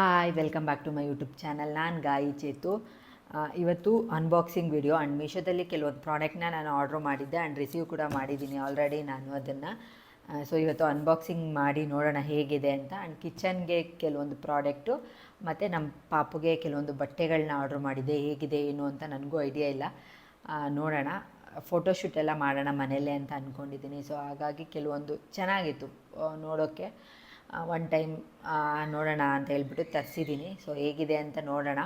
Hi, welcome back to my YouTube channel. ನಾನು ಗಾಯಿ ಚೇತು. ಇವತ್ತು unboxing video and ಮೀಶೋದಲ್ಲಿ ಕೆಲವೊಂದು ಪ್ರಾಡಕ್ಟ್ನ ನಾನು ಆರ್ಡ್ರ್ ಮಾಡಿದ್ದೆ ಆ್ಯಂಡ್ ರಿಸೀವ್ ಕೂಡ ಮಾಡಿದ್ದೀನಿ ಆಲ್ರೆಡಿ ನಾನು ಅದನ್ನು. ಸೊ ಇವತ್ತು ಅನ್ಬಾಕ್ಸಿಂಗ್ ಮಾಡಿ ನೋಡೋಣ ಹೇಗಿದೆ ಅಂತ. ಆ್ಯಂಡ್ ಕಿಚನ್ಗೆ ಕೆಲವೊಂದು ಪ್ರಾಡಕ್ಟು ಮತ್ತು ನಮ್ಮ ಪಾಪುಗೆ ಕೆಲವೊಂದು ಬಟ್ಟೆಗಳನ್ನ ಆರ್ಡ್ರ್ ಮಾಡಿದ್ದೆ. ಹೇಗಿದೆ ಏನು ಅಂತ ನನಗೂ ಐಡಿಯಾ ಇಲ್ಲ, ನೋಡೋಣ. ಫೋಟೋಶೂಟ್ ಎಲ್ಲ ಮಾಡೋಣ ಮನೆಯಲ್ಲೇ ಅಂತ ಅಂದ್ಕೊಂಡಿದ್ದೀನಿ. ಸೊ ಹಾಗಾಗಿ ಕೆಲವೊಂದು ಚೆನ್ನಾಗಿತ್ತು ನೋಡೋಕ್ಕೆ. ಒನ್ ಟೈಮ್ ನೋಡೋಣ ಅಂತ ಹೇಳ್ಬಿಟ್ಟು ತರಿಸಿದ್ದೀನಿ. ಸೊ ಹೇಗಿದೆ ಅಂತ ನೋಡೋಣ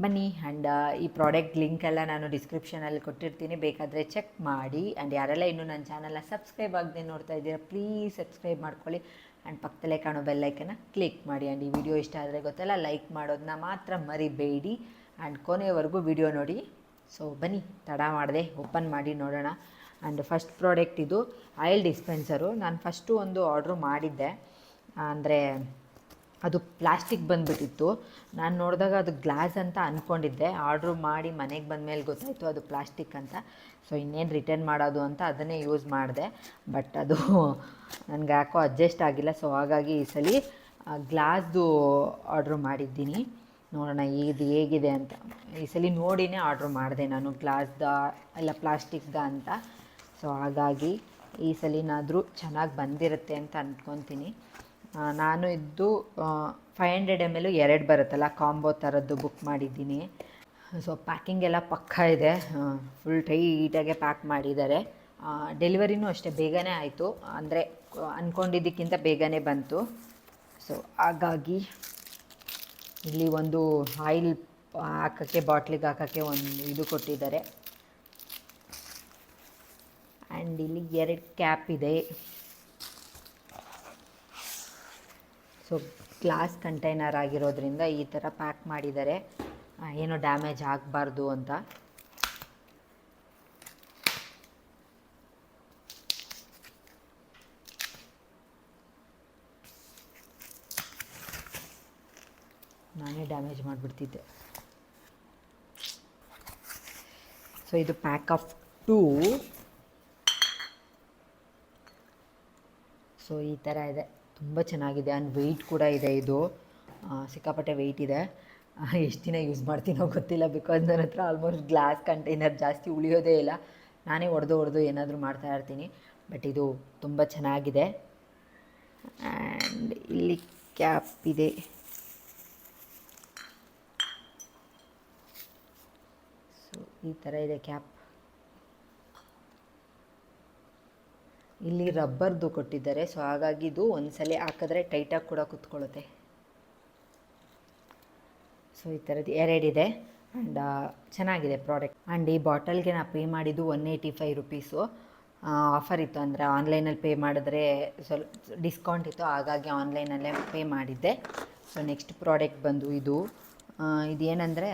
ಬನ್ನಿ. ಆ್ಯಂಡ್ ಈ ಪ್ರಾಡಕ್ಟ್ ಲಿಂಕೆಲ್ಲ ನಾನು ಡಿಸ್ಕ್ರಿಪ್ಷನಲ್ಲಿ ಕೊಟ್ಟಿರ್ತೀನಿ, ಬೇಕಾದರೆ ಚೆಕ್ ಮಾಡಿ. ಆ್ಯಂಡ್ ಯಾರೆಲ್ಲ ಇನ್ನೂ ನನ್ನ ಚಾನಲ್ನ ಸಬ್ಸ್ಕ್ರೈಬ್ ಆಗದೆ ನೋಡ್ತಾ ಇದ್ದೀರಾ, ಪ್ಲೀಸ್ ಸಬ್ಸ್ಕ್ರೈಬ್ ಮಾಡ್ಕೊಳ್ಳಿ. ಆ್ಯಂಡ್ ಪಕ್ಕದಲ್ಲೇ ಕಾಣೋ ಬೆಲ್ಲೈಕನ್ನ ಕ್ಲಿಕ್ ಮಾಡಿ. ಆ್ಯಂಡ್ ಈ ವಿಡಿಯೋ ಇಷ್ಟ ಆದರೆ ಗೊತ್ತಲ್ಲ, ಲೈಕ್ ಮಾಡೋದನ್ನ ಮಾತ್ರ ಮರಿಬೇಡಿ. ಆ್ಯಂಡ್ ಕೊನೆಯವರೆಗೂ ವಿಡಿಯೋ ನೋಡಿ. ಸೊ ಬನ್ನಿ, ತಡ ಮಾಡದೆ ಓಪನ್ ಮಾಡಿ ನೋಡೋಣ. ಆ್ಯಂಡ್ ಫಸ್ಟ್ ಪ್ರಾಡಕ್ಟ್ ಇದು ಆಯಿಲ್ ಡಿಸ್ಪೆನ್ಸರು. ನಾನು ಫಸ್ಟು ಒಂದು ಆರ್ಡ್ರು ಮಾಡಿದ್ದೆ, ಅಂದರೆ ಅದು ಪ್ಲಾಸ್ಟಿಕ್ ಬಂದುಬಿಟ್ಟಿತ್ತು. ನಾನು ನೋಡಿದಾಗ ಅದು ಗ್ಲಾಸ್ ಅಂತ ಅಂದ್ಕೊಂಡಿದ್ದೆ. ಆರ್ಡ್ರು ಮಾಡಿ ಮನೆಗೆ ಬಂದಮೇಲೆ ಗೊತ್ತಾಯಿತು ಅದು ಪ್ಲಾಸ್ಟಿಕ್ ಅಂತ. ಸೊ ಇನ್ನೇನು ರಿಟರ್ನ್ ಮಾಡೋದು ಅಂತ ಅದನ್ನೇ ಯೂಸ್ ಮಾಡಿದೆ. ಬಟ್ ಅದು ನನಗೆ ಯಾಕೋ ಅಡ್ಜಸ್ಟ್ ಆಗಿಲ್ಲ. ಸೊ ಹಾಗಾಗಿ ಈ ಸಲ ಗ್ಲಾಸ್ದು ಆರ್ಡ್ರು ಮಾಡಿದ್ದೀನಿ. ನೋಡೋಣ ಇದು ಹೇಗಿದೆ ಅಂತ. ಈ ಸಲ ನೋಡಿನೇ ಆರ್ಡ್ರ್ ಮಾಡಿದೆ ನಾನು, ಗ್ಲಾಸ್ದ ಇಲ್ಲ ಪ್ಲಾಸ್ಟಿಕ್ದ ಅಂತ. ಸೊ ಹಾಗಾಗಿ ಈ ಸಲಿನಾದರೂ ಚೆನ್ನಾಗಿ ಬಂದಿರುತ್ತೆ ಅಂತ ಅಂದ್ಕೊತೀನಿ. ನಾನು ಇದ್ದು 500 ml 2 ಬರುತ್ತಲ್ಲ, ಕಾಂಬೋ ಥರದ್ದು ಬುಕ್ ಮಾಡಿದ್ದೀನಿ. ಸೊ ಪ್ಯಾಕಿಂಗ್ ಎಲ್ಲ ಪಕ್ಕ ಇದೆ, ಫುಲ್ ಟೈಟಾಗೆ ಪ್ಯಾಕ್ ಮಾಡಿದ್ದಾರೆ. ಡೆಲಿವರಿನೂ ಅಷ್ಟೇ ಬೇಗನೆ ಆಯಿತು, ಅಂದರೆ ಅಂದ್ಕೊಂಡಿದ್ದಕ್ಕಿಂತ ಬೇಗನೆ ಬಂತು. ಸೊ ಹಾಗಾಗಿ ಇಲ್ಲಿ ಒಂದು ಆಯಿಲ್ ಹಾಕೋಕ್ಕೆ, ಬಾಟ್ಲಿಗೆ ಹಾಕೋಕ್ಕೆ ಒಂದು ಇದು ಕೊಟ್ಟಿದ್ದಾರೆ. ಆ್ಯಂಡ್ ಇಲ್ಲಿ 2 ಕ್ಯಾಪ್ ಇದೆ. ಸೊ ಗ್ಲಾಸ್ ಕಂಟೈನರ್ ಆಗಿರೋದ್ರಿಂದ ಈ ಥರ ಪ್ಯಾಕ್ ಮಾಡಿದ್ದಾರೆ, ಏನೋ ಡ್ಯಾಮೇಜ್ ಆಗಬಾರ್ದು ಅಂತ. ನಾನೇ ಡ್ಯಾಮೇಜ್ ಮಾಡಿಬಿಡ್ತಿದ್ದೆ. ಸೊ ಇದು ಪ್ಯಾಕ್ ಆಫ್ 2. ಸೊ ಈ ಥರ ಇದೆ, ತುಂಬ ಚೆನ್ನಾಗಿದೆ. ಆ್ಯಂಡ್ ವೆಯ್ಟ್ ಕೂಡ ಇದೆ. ಇದು ಸಿಕ್ಕಾಪಟ್ಟೆ ವೆಯ್ಟ್ ಇದೆ. ಎಷ್ಟು ದಿನ ಯೂಸ್ ಮಾಡ್ತೀನೋ ಗೊತ್ತಿಲ್ಲ, ಬಿಕಾಸ್ ನನ್ನ ಹತ್ರ ಆಲ್ಮೋಸ್ಟ್ ಗ್ಲಾಸ್ ಕಂಟೈನರ್ ಜಾಸ್ತಿ ಉಳಿಯೋದೇ ಇಲ್ಲ. ನಾನೇ ಹೊಡೆದು ಏನಾದರೂ ಮಾಡ್ತಾಯಿರ್ತೀನಿ. ಬಟ್ ಇದು ತುಂಬ ಚೆನ್ನಾಗಿದೆ. ಆ್ಯಂಡ್ ಇಲ್ಲಿ ಕ್ಯಾಪ್ ಇದೆ. ಸೊ ಈ ಥರ ಇದೆ ಕ್ಯಾಪ್. ಇಲ್ಲಿ ರಬ್ಬರ್ದು ಕೊಟ್ಟಿದ್ದಾರೆ. ಸೊ ಹಾಗಾಗಿ ಇದು ಒಂದ್ಸಲ ಹಾಕಿದ್ರೆ ಟೈಟಾಗಿ ಕೂಡ ಕೂತ್ಕೊಳ್ಳುತ್ತೆ. ಸೊ ಈ ಥರದ್ದು 2 ಇದೆ. ಆ್ಯಂಡ್ ಚೆನ್ನಾಗಿದೆ ಪ್ರಾಡಕ್ಟ್. ಆ್ಯಂಡ್ ಈ ಬಾಟಲ್ಗೆ ನಾನು ಪೇ ಮಾಡಿದ್ದು 185 ರುಪೀಸು. ಆಫರ್ ಇತ್ತು, ಅಂದರೆ ಆನ್ಲೈನಲ್ಲಿ ಪೇ ಮಾಡಿದ್ರೆ ಸ್ವಲ್ಪ ಡಿಸ್ಕೌಂಟ್ ಇತ್ತು, ಹಾಗಾಗಿ ಆನ್ಲೈನಲ್ಲೇ ಪೇ ಮಾಡಿದ್ದೆ. ಸೊ ನೆಕ್ಸ್ಟ್ ಪ್ರಾಡಕ್ಟ್ ಬಂದು ಇದೇನೆಂದರೆ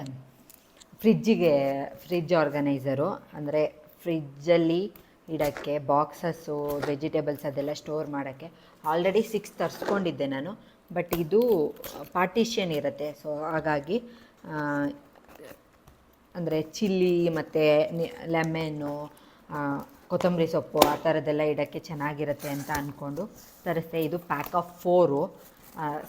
ಫ್ರಿಡ್ಜ್ ಆರ್ಗನೈಸರು. ಅಂದರೆ ಫ್ರಿಡ್ಜಲ್ಲಿ ಇಡೋಕ್ಕೆ, ಬಾಕ್ಸಸ್ಸು, ವೆಜಿಟೇಬಲ್ಸ್ ಅದೆಲ್ಲ ಸ್ಟೋರ್ ಮಾಡೋಕ್ಕೆ. ಆಲ್ರೆಡಿ 6 ತರಿಸ್ಕೊಂಡಿದ್ದೆ ನಾನು, ಬಟ್ ಇದು ಪಾರ್ಟಿಷನ್ ಇರುತ್ತೆ. ಸೊ ಹಾಗಾಗಿ ಅಂದರೆ ಚಿಲ್ಲಿ ಮತ್ತು ಲೆಮೆನ್ನು, ಕೊತ್ತಂಬರಿ ಸೊಪ್ಪು ಆ ಥರದ್ದೆಲ್ಲ ಇಡೋಕ್ಕೆ ಚೆನ್ನಾಗಿರುತ್ತೆ ಅಂತ ಅಂದ್ಕೊಂಡು ತರಿಸ್ದೆ. ಇದು ಪ್ಯಾಕ್ ಆಫ್ 4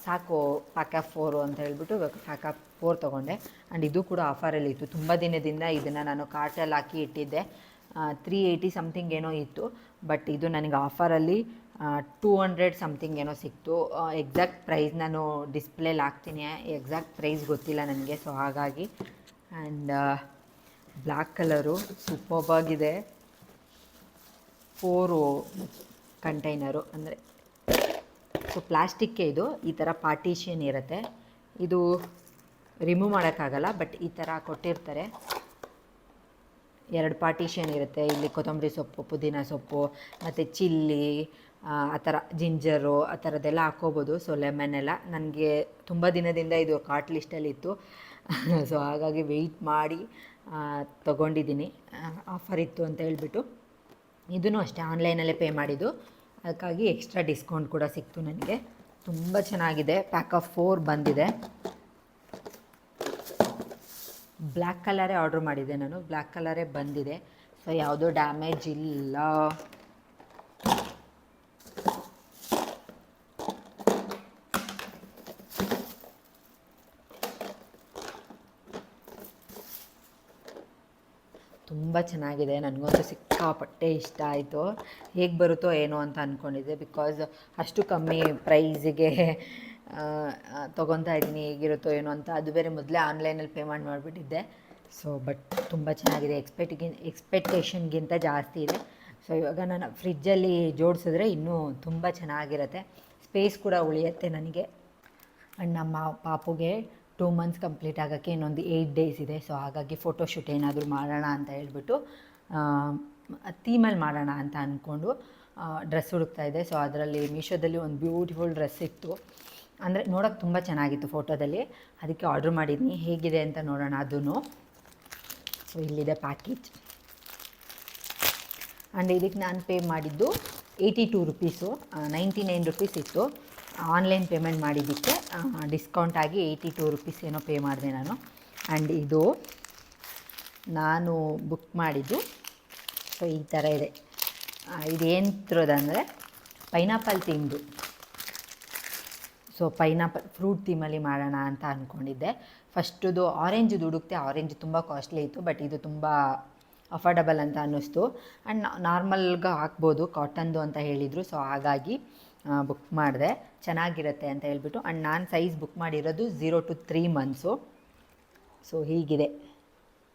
ಸಾಕು, ಪ್ಯಾಕ್ ಆಫ್ 4 ಅಂತ ಹೇಳ್ಬಿಟ್ಟು ಪ್ಯಾಕ್ ಆಫ್ 4 ತೊಗೊಂಡೆ. ಆ್ಯಂಡ್ ಇದು ಕೂಡ ಆಫರಲ್ಲಿ ಇತ್ತು. ತುಂಬ ದಿನದಿಂದ ಇದನ್ನು ನಾನು ಕಾರ್ಟಲ್ಲಿ ಹಾಕಿ ಇಟ್ಟಿದ್ದೆ. 380 ಸಮಥಿಂಗ್ ಏನೋ ಇತ್ತು, ಬಟ್ ಇದು ನನಗೆ ಆಫರಲ್ಲಿ 200 ಸಮಥಿಂಗ್ ಏನೋ ಸಿಕ್ತು. ಎಕ್ಸಾಕ್ಟ್ ಪ್ರೈಸ್ ನಾನು ಡಿಸ್ಪ್ಲೇಲಿ ಹಾಕ್ತೀನಿ, ಎಕ್ಸಾಕ್ಟ್ ಪ್ರೈಸ್ ಗೊತ್ತಿಲ್ಲ ನನಗೆ. ಸೊ ಹಾಗಾಗಿ. ಆ್ಯಂಡ್ ಬ್ಲ್ಯಾಕ್ ಕಲರು ಸೂಪರ್ಬಾಗಿದೆ. 4 ಕಂಟೈನರು, ಅಂದರೆ ಸೊ ಪ್ಲಾಸ್ಟಿಕ್ಕೇ ಇದು. ಈ ಥರ ಪಾರ್ಟಿಷನ್ ಇರುತ್ತೆ. ಇದು ರಿಮೂವ್ ಮಾಡೋಕ್ಕಾಗಲ್ಲ, ಬಟ್ ಈ ಥರ ಕೊಟ್ಟಿರ್ತಾರೆ. 2 ಪಾರ್ಟಿಷನ್ ಇರುತ್ತೆ. ಇಲ್ಲಿ ಕೊತ್ತಂಬರಿ ಸೊಪ್ಪು, ಪುದೀನ ಸೊಪ್ಪು ಮತ್ತು ಚಿಲ್ಲಿ, ಆ ಥರ ಜಿಂಜರು ಆ ಥರದ್ದೆಲ್ಲ ಹಾಕ್ಕೋಬೋದು. ಸೊ ಲೆಮನ್ ಎಲ್ಲ ನನಗೆ ತುಂಬ ದಿನದಿಂದ ಇದು ಕಾರ್ಟ್ ಲಿಸ್ಟಲ್ಲಿತ್ತು. ಸೊ ಹಾಗಾಗಿ ವೆಯ್ಟ್ ಮಾಡಿ ತೊಗೊಂಡಿದ್ದೀನಿ, ಆಫರ್ ಇತ್ತು ಅಂತ ಹೇಳ್ಬಿಟ್ಟು. ಇದೂ ಅಷ್ಟೇ ಆನ್ಲೈನಲ್ಲೇ ಪೇ ಮಾಡಿದ್ದು, ಅದಕ್ಕಾಗಿ ಎಕ್ಸ್ಟ್ರಾ ಡಿಸ್ಕೌಂಟ್ ಕೂಡ ಸಿಕ್ತು ನನಗೆ. ತುಂಬ ಚೆನ್ನಾಗಿದೆ. ಪ್ಯಾಕ್ ಆಫ್ 4 ಬಂದಿದೆ. ಬ್ಲ್ಯಾಕ್ ಕಲರೇ ಆರ್ಡ್ರ್ ಮಾಡಿದ್ದೆ ನಾನು, ಬ್ಲ್ಯಾಕ್ ಕಲರೇ ಬಂದಿದೆ. ಸೊ ಯಾವುದೋ ಡ್ಯಾಮೇಜ್ ಇಲ್ಲ. ತುಂಬ ಚೆನ್ನಾಗಿದೆ. ನನಗಂತೂ ಸಿಕ್ಕಾಪಟ್ಟೆ ಇಷ್ಟ ಆಯಿತು. ಹೇಗೆ ಬರುತ್ತೋ ಏನೋ ಅಂತ ಅಂದ್ಕೊಂಡಿದ್ದೆ, ಬಿಕಾಸ್ ಅಷ್ಟು ಕಮ್ಮಿ ಪ್ರೈಸಿಗೆ ತೊಗೊತಾ ಇದ್ದೀನಿ, ಹೇಗಿರುತ್ತೋ ಏನೋ ಅಂತ. ಅದು ಬೇರೆ ಮೊದಲೇ ಆನ್ಲೈನಲ್ಲಿ ಪೇಮೆಂಟ್ ಮಾಡಿಬಿಟ್ಟಿದ್ದೆ. ಸೊ ಬಟ್ ತುಂಬ ಚೆನ್ನಾಗಿದೆ, ಎಕ್ಸ್ಪೆಕ್ಟೇಷನ್ಗಿಂತ ಜಾಸ್ತಿ ಇದೆ. ಸೊ ಇವಾಗ ನಾನು ಫ್ರಿಜ್ಜಲ್ಲಿ ಜೋಡಿಸಿದ್ರೆ ಇನ್ನೂ ತುಂಬ ಚೆನ್ನಾಗಿರುತ್ತೆ, ಸ್ಪೇಸ್ ಕೂಡ ಉಳಿಯುತ್ತೆ ನನಗೆ. ಆ್ಯಂಡ್ ನಮ್ಮ ಪಾಪುಗೆ 2 ಮಂತ್ಸ್ ಕಂಪ್ಲೀಟ್ ಆಗೋಕ್ಕೆ ಇನ್ನೊಂದು 8 ಡೇಸ್ ಇದೆ. ಸೊ ಹಾಗಾಗಿ ಫೋಟೋಶೂಟ್ ಏನಾದರೂ ಮಾಡೋಣ ಅಂತ ಹೇಳ್ಬಿಟ್ಟು ಥೀಮಲ್ಲಿ ಮಾಡೋಣ ಅಂತ ಅಂದ್ಕೊಂಡು ಡ್ರೆಸ್ ಹುಡುಕ್ತಾಯಿದ್ದೆ. ಸೊ ಅದರಲ್ಲಿ ಮೀಶೋದಲ್ಲಿ ಒಂದು ಬ್ಯೂಟಿಫುಲ್ ಡ್ರೆಸ್ ಇತ್ತು, ಅಂದರೆ ನೋಡೋಕ್ಕೆ ತುಂಬ ಚೆನ್ನಾಗಿತ್ತು ಫೋಟೋದಲ್ಲಿ. ಅದಕ್ಕೆ ಆರ್ಡ್ರ್ ಮಾಡಿದ್ದೀನಿ, ಹೇಗಿದೆ ಅಂತ ನೋಡೋಣ ಅದೂ. ಸೊ ಇಲ್ಲಿದೆ ಪ್ಯಾಕೇಜ್. ಆ್ಯಂಡ್ ಇದಕ್ಕೆ ನಾನು ಪೇ ಮಾಡಿದ್ದು 82 ರುಪೀಸು, 99 ರುಪೀಸ್ ಇತ್ತು. ಆನ್ಲೈನ್ ಪೇಮೆಂಟ್ ಮಾಡಿದ್ದಕ್ಕೆ ಡಿಸ್ಕೌಂಟ್ ಆಗಿ 82 ರುಪೀಸ್ ಏನೋ ಪೇ ಮಾಡಿದೆ ನಾನು. ಆ್ಯಂಡ್ ಇದು ನಾನು ಬುಕ್ ಮಾಡಿದ್ದು. ಸೊ ಈ ಥರ ಇದೆ. ಇದೇನು ತರೋದಂದರೆ ಪೈನಾಪಲ್ ಥೀಮ್ದು. ಸೊ ಪೈನಾಪಲ್ ಫ್ರೂಟ್ ಥೀಮಲ್ಲಿ ಮಾಡೋಣ ಅಂತ ಅಂದ್ಕೊಂಡಿದ್ದೆ. ಫಸ್ಟುದು ಆರೆಂಜ್ ಹುಡುಕ್ತೆ, ಆರೆಂಜ್ ತುಂಬ ಕಾಸ್ಟ್ಲಿ ಇತ್ತು, ಬಟ್ ಇದು ತುಂಬ ಅಫೋರ್ಡಬಲ್ ಅಂತ ಅನ್ನಿಸ್ತು. ಆ್ಯಂಡ್ ನಾರ್ಮಲ್ಗೆ ಹಾಕ್ಬೋದು, ಕಾಟನ್ದು ಅಂತ ಹೇಳಿದರು. ಸೊ ಹಾಗಾಗಿ ಬುಕ್ ಮಾಡಿದೆ, ಚೆನ್ನಾಗಿರುತ್ತೆ ಅಂತ ಹೇಳ್ಬಿಟ್ಟು. ಆ್ಯಂಡ್ ನಾನು ಸೈಜ್ ಬುಕ್ ಮಾಡಿರೋದು 0 to 3 ಮಂತ್ಸು. ಸೊ ಹೀಗಿದೆ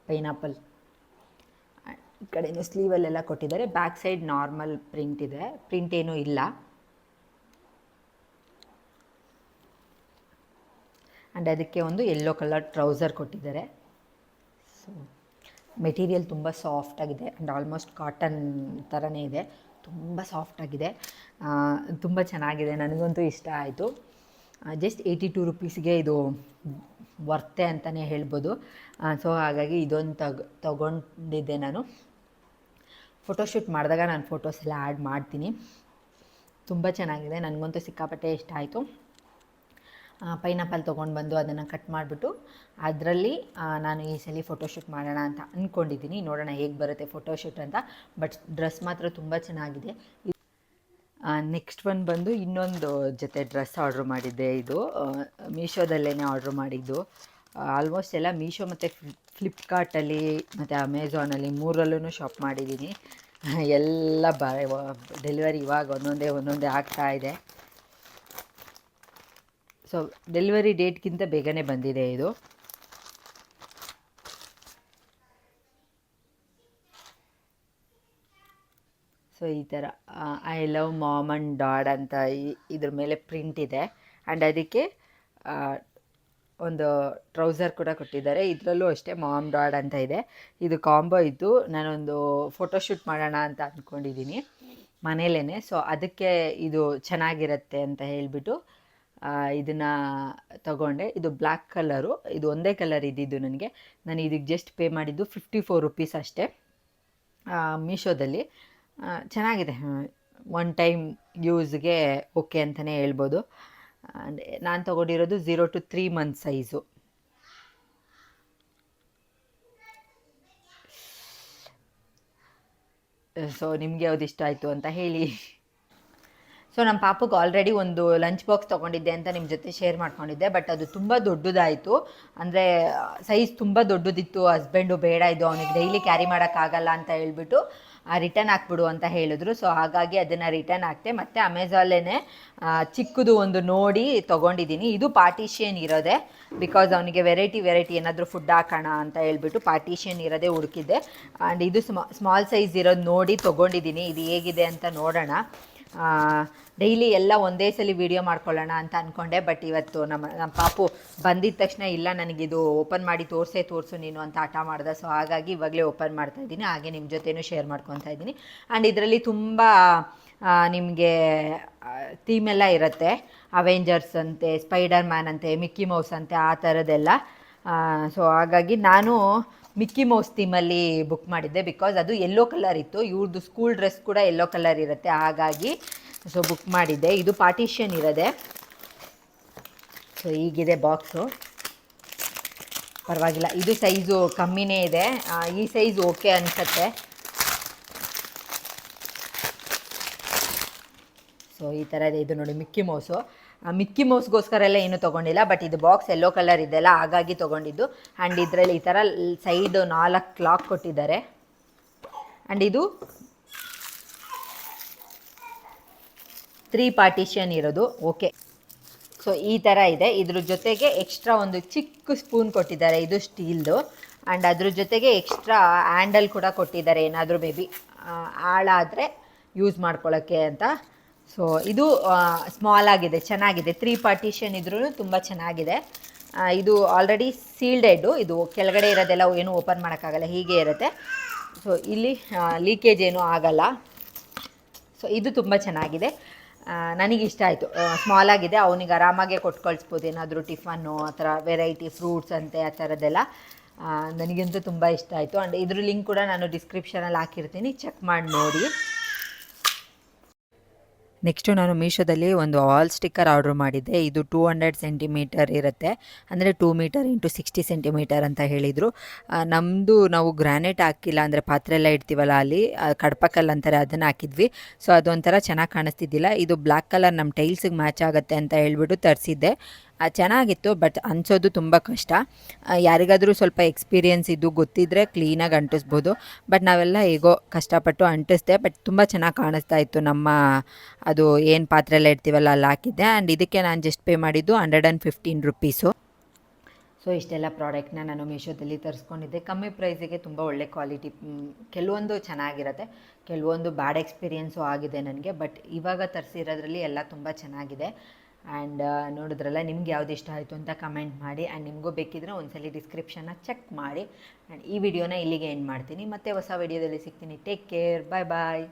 ಪೈನಾಪಲ್. ಈ ಕಡೆಯೂ ಸ್ಲೀವಲ್ಲೆಲ್ಲ ಕೊಟ್ಟಿದ್ದಾರೆ. ಬ್ಯಾಕ್ ಸೈಡ್ ನಾರ್ಮಲ್ ಪ್ರಿಂಟ್ ಇದೆ, ಪ್ರಿಂಟ್ ಏನೂ ಇಲ್ಲ. ಆ್ಯಂಡ್ ಅದಕ್ಕೆ ಒಂದು ಯೆಲ್ಲೋ ಕಲರ್ ಟ್ರೌಸರ್ ಕೊಟ್ಟಿದ್ದಾರೆ. ಸೊ ಮೆಟೀರಿಯಲ್ ತುಂಬ ಸಾಫ್ಟಾಗಿದೆ, ಆ್ಯಂಡ್ ಆಲ್ಮೋಸ್ಟ್ ಕಾಟನ್ ಥರನೇ ಇದೆ, ತುಂಬ ಸಾಫ್ಟಾಗಿದೆ, ತುಂಬ ಚೆನ್ನಾಗಿದೆ. ನನಗಂತೂ ಇಷ್ಟ ಆಯಿತು. ಜಸ್ಟ್ 82 ರುಪೀಸ್ಗೆ ಇದು ವರ್ತೆ ಅಂತಲೇ ಹೇಳ್ಬೋದು. ಸೊ ಹಾಗಾಗಿ ಇದೊಂದು ತಗೊಂಡಿದ್ದೆ ನಾನು. ಫೋಟೋಶೂಟ್ ಮಾಡಿದಾಗ ನಾನು ಫೋಟೋಸ್ ಎಲ್ಲ ಆ್ಯಡ್ ಮಾಡ್ತೀನಿ. ತುಂಬ ಚೆನ್ನಾಗಿದೆ, ನನಗಂತೂ ಸಿಕ್ಕಾಪಟ್ಟೆ ಇಷ್ಟ ಆಯಿತು. ಪೈನಾಪಲ್ ತೊಗೊಂಡು ಬಂದು ಅದನ್ನು ಕಟ್ ಮಾಡಿಬಿಟ್ಟು ಅದರಲ್ಲಿ ನಾನು ಈ ಸಲ ಫೋಟೋಶೂಟ್ ಮಾಡೋಣ ಅಂತ ಅಂದ್ಕೊಂಡಿದ್ದೀನಿ. ನೋಡೋಣ ಹೇಗೆ ಬರುತ್ತೆ ಫೋಟೋಶೂಟ್ ಅಂತ. ಬಟ್ ಡ್ರೆಸ್ ಮಾತ್ರ ತುಂಬ ಚೆನ್ನಾಗಿದೆ. ನೆಕ್ಸ್ಟ್ ಒನ್ ಬಂದು ಇನ್ನೊಂದು ಜೊತೆ ಡ್ರೆಸ್ ಆರ್ಡ್ರ್ ಮಾಡಿದ್ದೆ. ಇದು ಮೀಶೋದಲ್ಲೇ ಆರ್ಡ್ರ್ ಮಾಡಿದ್ದು. ಆಲ್ಮೋಸ್ಟ್ ಎಲ್ಲ ಮೀಶೋ ಮತ್ತು ಫ್ಲಿಪ್ಕಾರ್ಟಲ್ಲಿ ಮತ್ತು ಅಮೆಝಾನಲ್ಲಿ ಮೂರಲ್ಲೂ ಶಾಪ್ ಮಾಡಿದ್ದೀನಿ. ಎಲ್ಲ ಡೆಲಿವರಿ ಇವಾಗ ಒಂದೊಂದೇ ಆಗ್ತಾಯಿದೆ. ಸೊ ಡೆಲಿವರಿ ಡೇಟ್ಗಿಂತ ಬೇಗನೆ ಬಂದಿದೆ ಇದು. ಸೊ ಈ ಥರ ಐ ಲವ್ ಮಾಮ್ ಆ್ಯಂಡ್ ಡಾಡ್ ಅಂತ ಇದ್ರ ಮೇಲೆ ಪ್ರಿಂಟ್ ಇದೆ. ಆ್ಯಂಡ್ ಅದಕ್ಕೆ ಒಂದು ಟ್ರೌಸರ್ ಕೂಡ ಕೊಟ್ಟಿದ್ದಾರೆ. ಇದರಲ್ಲೂ ಅಷ್ಟೇ ಮಾಮ್ ಡಾಡ್ ಅಂತ ಇದೆ. ಇದು ಕಾಂಬೋ ಇದ್ದು ನಾನೊಂದು ಫೋಟೋಶೂಟ್ ಮಾಡೋಣ ಅಂತ ಅಂದ್ಕೊಂಡಿದ್ದೀನಿ ಮನೇಲೇ. ಸೊ ಅದಕ್ಕೆ ಇದು ಚೆನ್ನಾಗಿರುತ್ತೆ ಅಂತ ಹೇಳಿಬಿಟ್ಟು ಇದನ್ನು ತಗೊಂಡೆ. ಇದು ಬ್ಲ್ಯಾಕ್ ಕಲರು, ಇದು ಒಂದೇ ಕಲರ್ ಇದ್ದಿದ್ದು ನನಗೆ. ನಾನು ಇದಕ್ಕೆ ಜಸ್ಟ್ ಪೇ ಮಾಡಿದ್ದು 54 ರುಪೀಸ್ ಅಷ್ಟೇ ಮೀಶೋದಲ್ಲಿ. ಚೆನ್ನಾಗಿದೆ, ಒನ್ ಟೈಮ್ ಯೂಸ್ಗೆ ಓಕೆ ಅಂತಲೇ ಹೇಳ್ಬೋದು. ನಾನು ತೊಗೊಂಡಿರೋದು 0 to 3 ಮಂತ್ಸ್ ಸೈಜು. ಸೊ ನಿಮಗೆ ಯಾವ್ದು ಇಷ್ಟ ಆಯಿತು ಅಂತ ಹೇಳಿ. ಸೊ ನಮ್ಮ ಪಾಪಗೆ ಆಲ್ರೆಡಿ ಒಂದು ಲಂಚ್ ಬಾಕ್ಸ್ ತೊಗೊಂಡಿದ್ದೆ ಅಂತ ನಿಮ್ಮ ಜೊತೆ ಶೇರ್ ಮಾಡ್ಕೊಂಡಿದ್ದೆ. ಬಟ್ ಅದು ತುಂಬ ದೊಡ್ಡದಾಯಿತು, ಅಂದರೆ ಸೈಜ್ ತುಂಬ ದೊಡ್ಡದಿತ್ತು. ಹಸ್ಬೆಂಡು ಬೇಡ, ಇದು ಅವನಿಗೆ ಡೈಲಿ ಕ್ಯಾರಿ ಮಾಡೋಕ್ಕಾಗಲ್ಲ ಅಂತ ಹೇಳ್ಬಿಟ್ಟು ರಿಟರ್ನ್ ಹಾಕ್ಬಿಡು ಅಂತ ಹೇಳಿದ್ರು. ಸೊ ಹಾಗಾಗಿ ಅದನ್ನು ರಿಟರ್ನ್ ಹಾಕ್ತೆ. ಮತ್ತು ಅಮೆಝಾನ್ಲೇ ಚಿಕ್ಕದು ಒಂದು ನೋಡಿ ತೊಗೊಂಡಿದ್ದೀನಿ. ಇದು ಪಾರ್ಟಿಷಿಯನ್ ಇರೋದೆ, ಬಿಕಾಸ್ ಅವನಿಗೆ ವೆರೈಟಿ ಏನಾದರೂ ಫುಡ್ ಹಾಕೋಣ ಅಂತ ಹೇಳ್ಬಿಟ್ಟು ಪಾರ್ಟಿಷಿಯನ್ ಇರೋದೇ ಹುಡುಕಿದ್ದೆ. ಆ್ಯಂಡ್ ಇದು ಸ್ಮಾಲ್ ಸೈಜ್ ಇರೋದು ನೋಡಿ ತೊಗೊಂಡಿದ್ದೀನಿ. ಇದು ಹೇಗಿದೆ ಅಂತ ನೋಡೋಣ. ಡೈಲಿ ಎಲ್ಲ ಒಂದೇ ಸಲ ವೀಡಿಯೋ ಮಾಡ್ಕೊಳ್ಳೋಣ ಅಂತ ಅಂದ್ಕೊಂಡೆ. ಬಟ್ ಇವತ್ತು ನಮ್ಮ ಪಾಪು ಬಂದಿದ್ದ ತಕ್ಷಣ ಇಲ್ಲ ನನಗಿದು ಓಪನ್ ಮಾಡಿ ತೋರಿಸು ನೀನು ಅಂತ ಆಟ ಮಾಡ್ದೆ. ಸೊ ಹಾಗಾಗಿ ಇವಾಗಲೇ ಓಪನ್ ಮಾಡ್ತಾಯಿದ್ದೀನಿ, ಹಾಗೆ ನಿಮ್ಮ ಜೊತೆನೂ ಶೇರ್ ಮಾಡ್ಕೊತಾ ಇದ್ದೀನಿ. ಆ್ಯಂಡ್ ಇದರಲ್ಲಿ ತುಂಬ ನಿಮಗೆ ಥೀಮೆಲ್ಲ ಇರುತ್ತೆ. ಅವೆಂಜರ್ಸ್ ಅಂತೆ, ಸ್ಪೈಡರ್ ಮ್ಯಾನ್ ಅಂತೆ, ಮಿಕ್ಕಿ ಮೌಸ್ ಅಂತೆ, ಆ ಥರದ್ದೆಲ್ಲ. ಸೊ ಹಾಗಾಗಿ ನಾನು ಮಿಕ್ಕಿ ಮೌಸ್ ಥೀಮಲ್ಲಿ ಬುಕ್ ಮಾಡಿದ್ದೆ, ಬಿಕಾಸ್ ಅದು ಯೆಲ್ಲೋ ಕಲರ್ ಇತ್ತು. ಇವ್ರದ್ದು ಸ್ಕೂಲ್ ಡ್ರೆಸ್ ಕೂಡ ಯೆಲ್ಲೋ ಕಲರ್ ಇರುತ್ತೆ, ಹಾಗಾಗಿ ಸೊ ಬುಕ್ ಮಾಡಿದ್ದೆ. ಇದು ಪಾರ್ಟಿಷನ್ ಇರೋದೆ. ಸೊ ಹೀಗಿದೆ ಬಾಕ್ಸು, ಪರವಾಗಿಲ್ಲ. ಇದು ಸೈಜು ಕಮ್ಮಿನೇ ಇದೆ, ಈ ಸೈಜ್ ಓಕೆ ಅನಿಸುತ್ತೆ. ಸೊ ಈ ಥರದ್ದು ಇದು ನೋಡಿ ಮಿಕ್ಕಿ ಮೌಸು. ಮಿಕ್ಕಿ ಮೌಸ್ಗೋಸ್ಕರ ಎಲ್ಲ ಏನೂ ತೊಗೊಂಡಿಲ್ಲ, ಬಟ್ ಇದು ಬಾಕ್ಸ್ ಯೆಲ್ಲೋ ಕಲರ್ ಇದೆಯಲ್ಲ ಹಾಗಾಗಿ ತೊಗೊಂಡಿದ್ದು. ಆ್ಯಂಡ್ ಇದರಲ್ಲಿ ಈ ಥರ ಸೈಡು 4 ಲಾಕ್ ಕೊಟ್ಟಿದ್ದಾರೆ. ಆ್ಯಂಡ್ ಇದು 3 ಪಾರ್ಟಿಷನ್ ಇರೋದು. ಓಕೆ, ಸೊ ಈ ಥರ ಇದೆ. ಇದ್ರ ಜೊತೆಗೆ ಎಕ್ಸ್ಟ್ರಾ ಒಂದು ಚಿಕ್ಕ ಸ್ಪೂನ್ ಕೊಟ್ಟಿದ್ದಾರೆ, ಇದು ಸ್ಟೀಲ್ದು. ಆ್ಯಂಡ್ ಅದ್ರ ಜೊತೆಗೆ ಎಕ್ಸ್ಟ್ರಾ ಹ್ಯಾಂಡಲ್ ಕೂಡ ಕೊಟ್ಟಿದ್ದಾರೆ, ಏನಾದರೂ ಮೇ ಬಿ ಹಾಳಾದರೆ ಯೂಸ್ ಮಾಡ್ಕೊಳ್ಳೋಕ್ಕೆ ಅಂತ. ಸೊ ಇದು ಸ್ಮಾಲ್ ಆಗಿದೆ, ಚೆನ್ನಾಗಿದೆ. 3 ಪಾರ್ಟಿಷನ್ ಇದ್ರೂ ತುಂಬ ಚೆನ್ನಾಗಿದೆ. ಇದು ಆಲ್ರೆಡಿ ಸೀಲ್ಡೆಡ್ಡು, ಇದು ಕೆಳಗಡೆ ಇರೋದೆಲ್ಲ ಏನೂ ಓಪನ್ ಮಾಡೋಕ್ಕಾಗಲ್ಲ, ಹೀಗೆ ಇರುತ್ತೆ. ಸೊ ಇಲ್ಲಿ ಲೀಕೇಜ್ ಏನೂ ಆಗಲ್ಲ. ಸೊ ಇದು ತುಂಬ ಚೆನ್ನಾಗಿದೆ, ನನಗಿಷ್ಟ ಆಯಿತು. ಸ್ಮಾಲ್ ಆಗಿದೆ, ಅವನಿಗೆ ಆರಾಮಾಗೆ ಕೊಟ್ಟು ಕಳಿಸ್ಬೋದು, ಏನಾದರೂ ಟಿಫನ್ನು ಆ ಥರ ವೆರೈಟಿ ಫ್ರೂಟ್ಸ್ ಅಂತೆ ಆ ಥರದ್ದೆಲ್ಲ. ನನಗಂತೂ ತುಂಬ ಇಷ್ಟ ಆಯಿತು. ಆ್ಯಂಡ್ ಇದ್ರ ಲಿಂಕ್ ಕೂಡ ನಾನು ಡಿಸ್ಕ್ರಿಪ್ಷನಲ್ಲಿ ಹಾಕಿರ್ತೀನಿ, ಚೆಕ್ ಮಾಡಿ ನೋಡಿ. ನೆಕ್ಸ್ಟು ನಾನು ಮೀಶೋದಲ್ಲಿ ಒಂದು ವಾಲ್ ಸ್ಟಿಕ್ಕರ್ ಆರ್ಡ್ರ್ ಮಾಡಿದ್ದೆ. ಇದು 200 ಸೆಂಟಿಮೀಟರ್ ಇರುತ್ತೆ, ಅಂದರೆ 2 ಮೀಟರ್ ಇಂಟು 60 ಸೆಂಟಿಮೀಟರ್ ಅಂತ ಹೇಳಿದರು. ನಮ್ಮದು ನಾವು ಗ್ರಾನೈಟ್ ಹಾಕಿಲ್ಲ, ಅಂದರೆ ಪಾತ್ರೆ ಎಲ್ಲ ಇಡ್ತೀವಲ್ಲ ಅಲ್ಲಿ ಕಡ್ಪಕಲ್ಲು ಅಂತಾರೆ, ಅದನ್ನು ಹಾಕಿದ್ವಿ. ಸೊ ಅದೊಂಥರ ಚೆನ್ನಾಗಿ ಕಾಣಿಸ್ತಿದ್ದಿಲ್ಲ. ಇದು ಬ್ಲ್ಯಾಕ್ ಕಲರ್ ನಮ್ಮ ಟೈಲ್ಸಿಗೆ ಮ್ಯಾಚ್ ಆಗುತ್ತೆ ಅಂತ ಹೇಳ್ಬಿಟ್ಟು ತರಿಸಿದ್ದೆ. ಚೆನ್ನಾಗಿತ್ತು, ಬಟ್ ಅಂಟಿಸೋದು ತುಂಬ ಕಷ್ಟ. ಯಾರಿಗಾದರೂ ಸ್ವಲ್ಪ ಎಕ್ಸ್ಪೀರಿಯೆನ್ಸ್ ಇದ್ದು ಗೊತ್ತಿದ್ದರೆ ಕ್ಲೀನಾಗಿ ಅಂಟಿಸ್ಬೋದು. ಬಟ್ ನಾವೆಲ್ಲ ಹೇಗೋ ಕಷ್ಟಪಟ್ಟು ಅಂಟಿಸ್ದೆ, ಬಟ್ ತುಂಬ ಚೆನ್ನಾಗಿ ಕಾಣಿಸ್ತಾ ಇತ್ತು. ನಮ್ಮ ಅದು ಏನು ಪಾತ್ರೆ ಎಲ್ಲ ಇಡ್ತೀವಲ್ಲ ಅಲ್ಲಿ ಹಾಕಿದ್ದೆ. ಆ್ಯಂಡ್ ಇದಕ್ಕೆ ನಾನು ಜಸ್ಟ್ ಪೇ ಮಾಡಿದ್ದು 115 ರುಪೀಸು. ಸೊ ಇಷ್ಟೆಲ್ಲ ಪ್ರಾಡಕ್ಟ್ನ ನಾನು ಮೀಶೋದಲ್ಲಿ ತರಿಸ್ಕೊಂಡಿದ್ದೆ. ಕಮ್ಮಿ ಪ್ರೈಸಿಗೆ ತುಂಬ ಒಳ್ಳೆ ಕ್ವಾಲಿಟಿ. ಕೆಲವೊಂದು ಚೆನ್ನಾಗಿರುತ್ತೆ, ಕೆಲವೊಂದು ಬ್ಯಾಡ್ ಎಕ್ಸ್ಪೀರಿಯೆನ್ಸು ಆಗಿದೆ ನನಗೆ. ಬಟ್ ಇವಾಗ ತರಿಸಿರೋದ್ರಲ್ಲಿ ಎಲ್ಲ ತುಂಬ ಚೆನ್ನಾಗಿದೆ. ಆ್ಯಂಡ್ ನೋಡಿದ್ರಲ್ಲ, ನಿಮ್ಗೆ ಯಾವ್ದು ಇಷ್ಟ ಆಯಿತು ಅಂತ ಕಮೆಂಟ್ ಮಾಡಿ. ಆ್ಯಂಡ್ ನಿಮಗೂ ಬೇಕಿದ್ರೆ ಒಂದ್ಸಲ ಡಿಸ್ಕ್ರಿಪ್ಷನ್ನ ಚೆಕ್ ಮಾಡಿ. ಆ್ಯಂಡ್ ಈ ವಿಡಿಯೋನ ಇಲ್ಲಿಗೆ ಎಂಡ್ ಮಾಡ್ತೀನಿ. ಮತ್ತೆ ಹೊಸ ವಿಡಿಯೋದಲ್ಲಿ ಸಿಗ್ತೀನಿ. ಟೇಕ್ ಕೇರ್, ಬಾಯ್ ಬಾಯ್.